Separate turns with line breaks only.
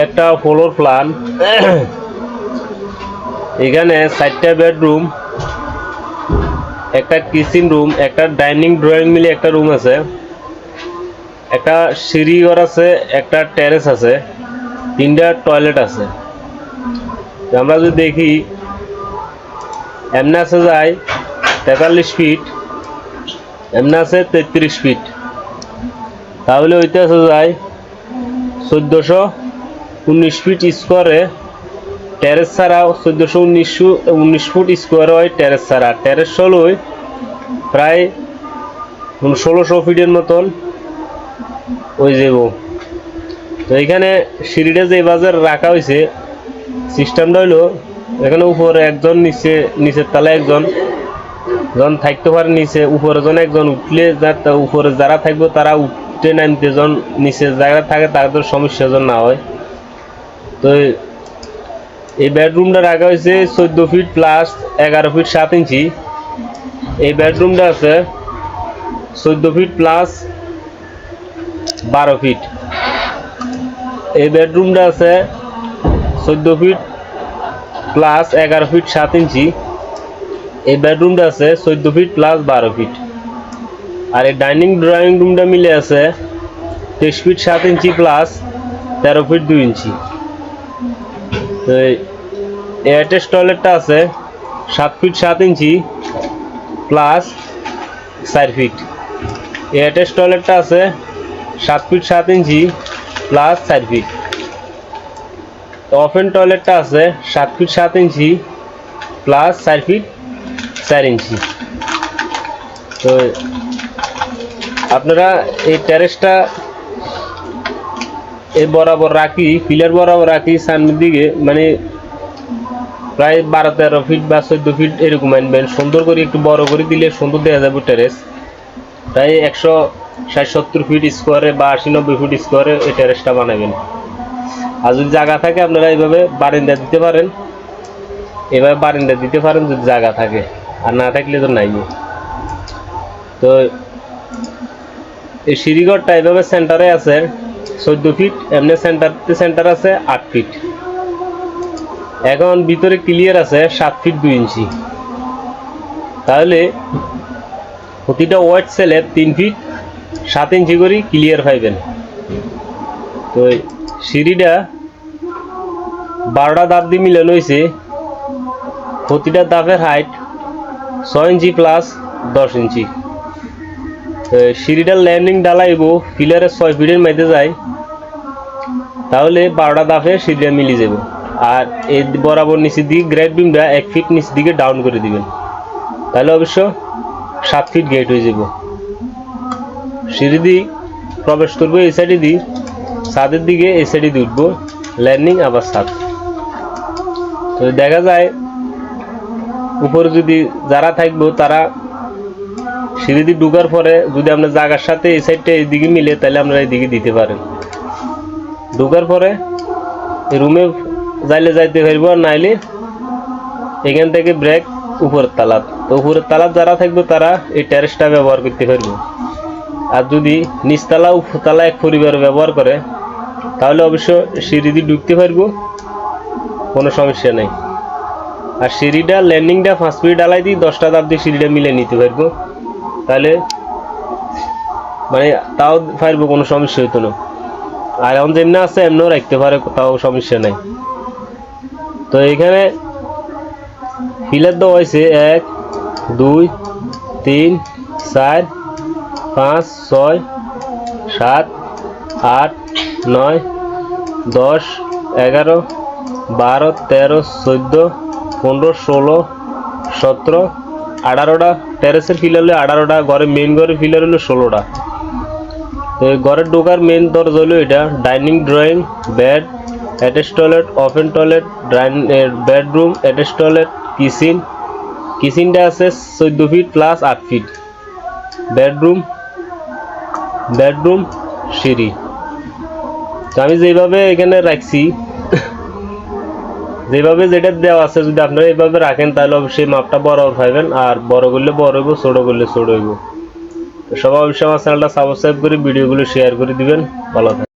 একটা floor plan. এখানে 4টা বেডরুম, একটা কিচেন রুম, একটা ডাইনিং ড্রয়িং মিলে একটা রুম আছে, একটা সিঁড়ি ঘর আছে, একটা টেরেস আছে, 3টা টয়লেট আছে। আমরা যদি দেখি এমনি আছে যায় 43 ফিট, এমনি আছে 33 ফিট, তাহলে ওইটা আছে যায় 1419 ফিট স্কোয়ারে টেরেস ছাড়া। 1419 ফুট স্কোয়ার হয় টেরেস ছাড়া। টেরেস হলো প্রায় 1600 ফিটের মতন ওই যাব। তো এখানে সিঁড়িটা যে বাজার রাখা হয়েছে, সিস্টেমটা হইলো এখানে উপরে একজন, নিচের তলায় একজন থাকতে পারে, নিচে উপরে জন একজন উঠলে উপরে যারা থাকবে তারা উঠতে নামতে জন নিচে জায়গা থাকে তাদের সমস্যা জন না হয়। তো এই বেডরুমটা রাখা হয়েছে 14 ফিট প্লাস 11 ফিট 7 ইঞ্চি। এই বেডরুমটা আছে 14 ফিট প্লাস 12 ফিট। এই বেডরুমটা আছে 14 ফিট প্লাস 11 ফিট 7 ইঞ্চি। এই বেডরুমটা আছে 14 ফিট প্লাস 12 ফিট। আর এই ডাইনিং ড্রয়িং রুমটা মিলে আছে 23 feet 7 inch plus 13 feet 2 inch. তো অ্যাটাচ টয়লেটটা আছে 7 feet 7 inch plus 4 feet. Attach টয়লেটটা আছে 7 feet 7 inch plus 4 feet. Open টয়লেটটা আছে 7 feet 7 inch plus 4 feet 4 inch. তো আপনারা এই টেরেসটা এই বরাবর রাখি, পিলার বরাবর রাখি সামনের দিকে, মানে প্রায় 12-13 ফিট বা 14 ফিট এরকম আনবেন। সুন্দর করে একটু বড় করে দিলে সুন্দর দেখা যাবে টেরেস। প্রায় 160-70 ফিট স্কোয়ারে বা 80-90 ফিট স্কোয়ারে এই টেরেসটা বানাবেন। আর যদি জায়গা থাকে আপনারা এইভাবে বারান্দা দিতে পারেন, এভাবে বারান্দা দিতে পারেন যদি জায়গা থাকে, আর না থাকলে তো নাই। তো এই সিঁড়িঘরটা এইভাবে সেন্টারে আছে 14 ফিট, এমনি সেন্টার আছে 8 ফিট। এখন ভিতরে ক্লিয়ার আছে 7 ফিট 2 ইঞ্চি। তাহলে প্রতিটা ওয়াইড সেলে 3 ফিট 7 ইঞ্চি করে ক্লিয়ার পাইবেন। তো সিঁড়িটা 12টা ধাপ দিয়ে মিলানো হয়েছে। প্রতিটা ধাপের হাইট 6 ইঞ্চি প্লাস 10 ইঞ্চি। সিঁড়িটার ল্যান্ডিং ডালাইব পিলারের 6 ফিটের মধ্যে যায়, তাহলে 12টা ধাপে সিঁড়িটা মিলে যাব। আর এই বরাবর নিচের দিকে গ্রেড বিমটা 1 ফিট নিচের দিকে ডাউন করে দিবেন, তাহলে অবশ্য 7 ফিট গেট হয়ে যাব। সিঁড়ি দিয়ে প্রবেশ করবো এই সাইডে দিয়ে, ছাদের দিকে এই সাইডে দিয়ে উঠবো, ল্যান্ডিং আবার ছাদ। তো দেখা যায় উপরে যদি যারা থাকবো তারা সিঁড়ি দিয়ে ঢুকার পরে যদি আপনার জায়গার সাথে এই সাইডটা এইদিকে মিলে, তাহলে আপনারা এইদিকে দিতে পারেন। ঢুকার পরে রুমে যাইলে যাইতে পারবো, আর নাইলে এখান থেকে ব্রেক উপরের তালাত। তো উপরের তালাত যারা থাকবে তারা এই টেরেসটা ব্যবহার করতে পারবো। আর যদি নিচতলা উপরতলা এক পরিবার ব্যবহার করে, তাহলে অবশ্য সিঁড়ি দিয়ে ঢুকতে পারবো, কোনো সমস্যা নেই। আর সিঁড়িটা ল্যান্ডিংটা 5 ফিট ডালাই দিয়ে 10টা ধাপ দিয়ে সিঁড়িটা মিলে নিতে পারবো, তাহলে মানে তাও পারবো, কোনো সমস্যা হইতো না। আর এখন যেমনি আছে এমনিও রাখতে পারে, তাও সমস্যা নাই। তো এখানে পিলার দেওয়া হয়েছে 1 2 3 4 5 6 7 8 9 10 11 12 13 14 15 16 17 18টা টেরেসের পিলার হলো 18টা, ঘরে মেইন ঘরের পিলার হলো 16টা। তো ঘরের ঢোকার মেইন দরজা হলো এটা। Dining drawing, bed, attach toilet, open toilet, bedroom, attach toilet, কিচেনটা আছে 14 ফিট প্লাস 8 ফিট। বেডরুম সিঁড়ি। তো আমি যেভাবে এখানে রাখছি, যেভাবে যেটা দেওয়া আছে, যদি আপনারা এইভাবে রাখেন তাহলে অবশ্যই মাপটা বরাবর পাইবেন। আর বড় করলে বড় হইব, ছোট করলে ছোট হইব। সবাই অবশ্যই আমার চ্যানেলটা সাবস্ক্রাইব করে ভিডিওগুলো শেয়ার করে দিবেন। ভালো থাকবেন।